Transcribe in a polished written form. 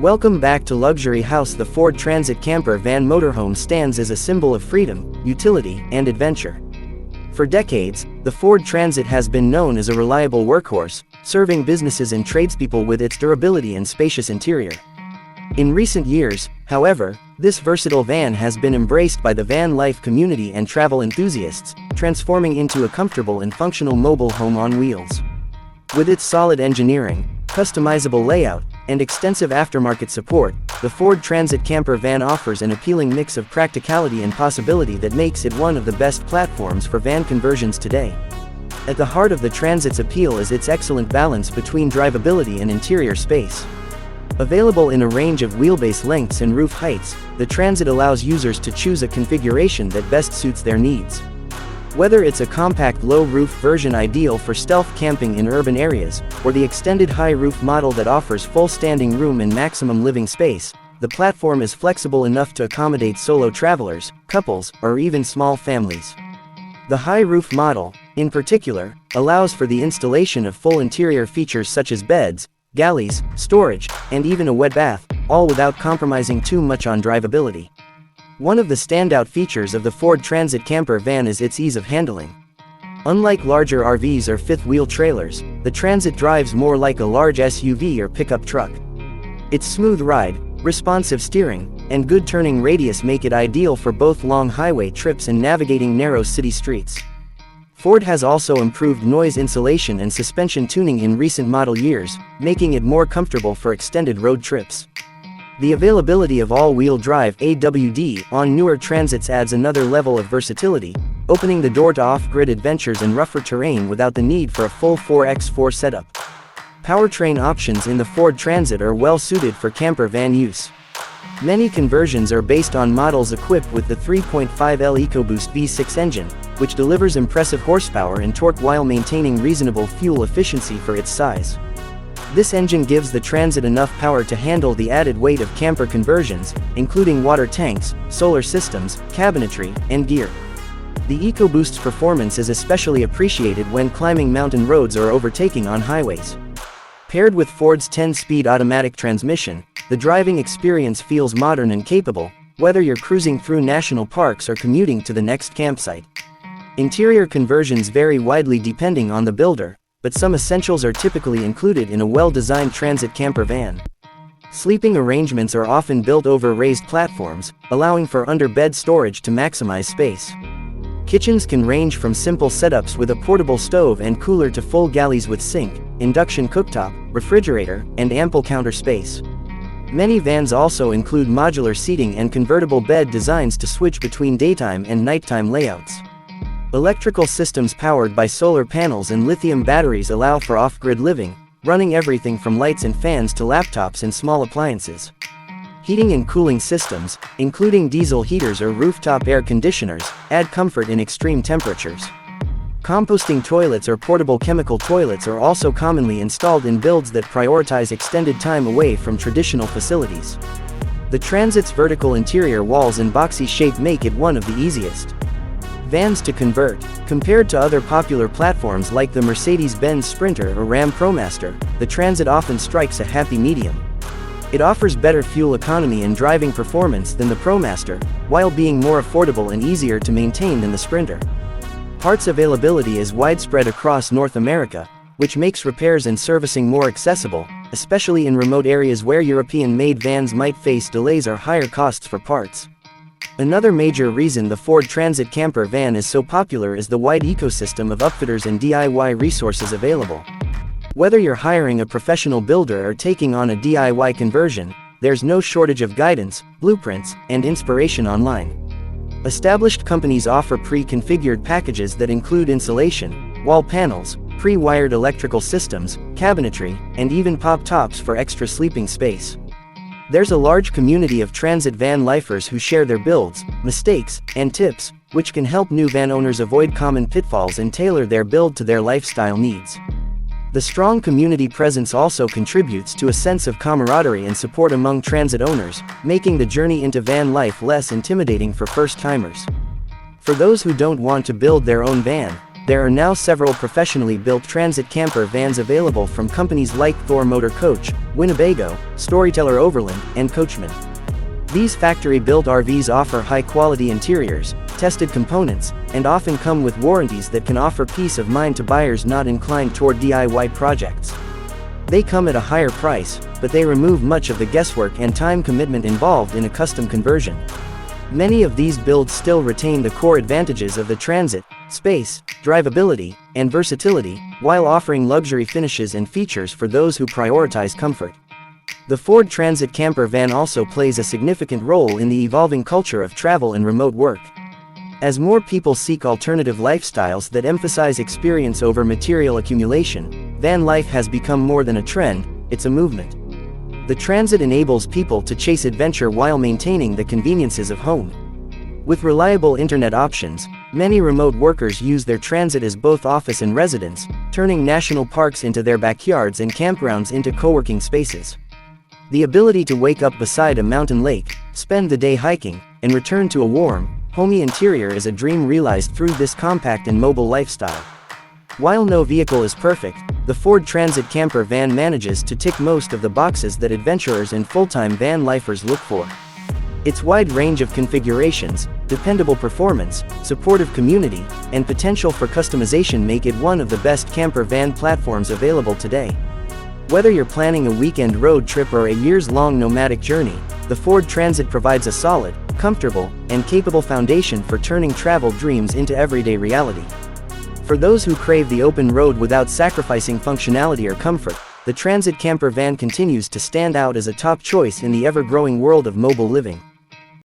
Welcome back to Luxury House. The Ford Transit camper van motorhome stands as a symbol of freedom, utility, and adventure. For decades, the Ford Transit has been known as a reliable workhorse, serving businesses and tradespeople with its durability and spacious interior. In recent years, however, this versatile van has been embraced by the van life community and travel enthusiasts, transforming into a comfortable and functional mobile home on wheels. With its solid engineering, customizable layout, and extensive aftermarket support, the Ford Transit camper van offers an appealing mix of practicality and possibility that makes it one of the best platforms for van conversions today. At the heart of the Transit's appeal is its excellent balance between drivability and interior space. Available in a range of wheelbase lengths and roof heights, the Transit allows users to choose a configuration that best suits their needs. Whether it's a compact low-roof version ideal for stealth camping in urban areas, or the extended high-roof model that offers full standing room and maximum living space, the platform is flexible enough to accommodate solo travelers, couples, or even small families. The high-roof model, in particular, allows for the installation of full interior features such as beds, galleys, storage, and even a wet bath, all without compromising too much on drivability. One of the standout features of the Ford Transit camper van is its ease of handling. Unlike larger RVs or fifth-wheel trailers, the Transit drives more like a large SUV or pickup truck. Its smooth ride, responsive steering, and good turning radius make it ideal for both long highway trips and navigating narrow city streets. Ford has also improved noise insulation and suspension tuning in recent model years, making it more comfortable for extended road trips. The availability of all-wheel drive AWD on newer Transits adds another level of versatility, opening the door to off-grid adventures and rougher terrain without the need for a full 4x4 setup. Powertrain options in the Ford Transit are well suited for camper van use. Many conversions are based on models equipped with the 3.5L EcoBoost V6 engine, which delivers impressive horsepower and torque while maintaining reasonable fuel efficiency for its size. This engine gives the Transit enough power to handle the added weight of camper conversions, including water tanks, solar systems, cabinetry, and gear. The EcoBoost's performance is especially appreciated when climbing mountain roads or overtaking on highways. Paired with Ford's 10-speed automatic transmission, the driving experience feels modern and capable, whether you're cruising through national parks or commuting to the next campsite. Interior conversions vary widely depending on the builder, but some essentials are typically included in a well-designed Transit camper van. Sleeping arrangements are often built over raised platforms, allowing for under-bed storage to maximize space. Kitchens can range from simple setups with a portable stove and cooler to full galleys with sink, induction cooktop, refrigerator, and ample counter space. Many vans also include modular seating and convertible bed designs to switch between daytime and nighttime layouts. Electrical systems powered by solar panels and lithium batteries allow for off-grid living, running everything from lights and fans to laptops and small appliances. Heating and cooling systems, including diesel heaters or rooftop air conditioners, add comfort in extreme temperatures. Composting toilets or portable chemical toilets are also commonly installed in builds that prioritize extended time away from traditional facilities. The Transit's vertical interior walls and boxy shape make it one of the easiest vans to convert. Compared to other popular platforms like the Mercedes-Benz Sprinter or Ram ProMaster, the Transit often strikes a happy medium. It offers better fuel economy and driving performance than the ProMaster, while being more affordable and easier to maintain than the Sprinter. Parts availability is widespread across North America, which makes repairs and servicing more accessible, especially in remote areas where European-made vans might face delays or higher costs for parts. Another major reason the Ford Transit camper van is so popular is the wide ecosystem of upfitters and DIY resources available. Whether you're hiring a professional builder or taking on a DIY conversion, there's no shortage of guidance, blueprints, and inspiration online. Established companies offer pre-configured packages that include insulation, wall panels, pre-wired electrical systems, cabinetry, and even pop tops for extra sleeping space. There's a large community of Transit van lifers who share their builds, mistakes, and tips, which can help new van owners avoid common pitfalls and tailor their build to their lifestyle needs. The strong community presence also contributes to a sense of camaraderie and support among Transit owners, making the journey into van life less intimidating for first-timers. For those who don't want to build their own van, there are now several professionally built transit camper vans available from companies like Thor Motor Coach, Winnebago, Storyteller Overland, and Coachman. These factory-built RVs offer high-quality interiors, tested components, and often come with warranties that can offer peace of mind to buyers not inclined toward DIY projects. They come at a higher price, but they remove much of the guesswork and time commitment involved in a custom conversion. Many of these builds still retain the core advantages of the Transit: space, drivability, and versatility, while offering luxury finishes and features for those who prioritize comfort. The Ford Transit camper van also plays a significant role in the evolving culture of travel and remote work. As more people seek alternative lifestyles that emphasize experience over material accumulation, van life has become more than a trend, it's a movement. The Transit enables people to chase adventure while maintaining the conveniences of home. With reliable internet options, many remote workers use their Transit as both office and residence, turning national parks into their backyards and campgrounds into co-working spaces. The ability to wake up beside a mountain lake, spend the day hiking, and return to a warm, homey interior is a dream realized through this compact and mobile lifestyle. While no vehicle is perfect, the Ford Transit camper van manages to tick most of the boxes that adventurers and full-time van lifers look for. Its wide range of configurations, dependable performance, supportive community, and potential for customization make it one of the best camper van platforms available today. Whether you're planning a weekend road trip or a years-long nomadic journey, the Ford Transit provides a solid, comfortable, and capable foundation for turning travel dreams into everyday reality. For those who crave the open road without sacrificing functionality or comfort, the Transit camper van continues to stand out as a top choice in the ever-growing world of mobile living.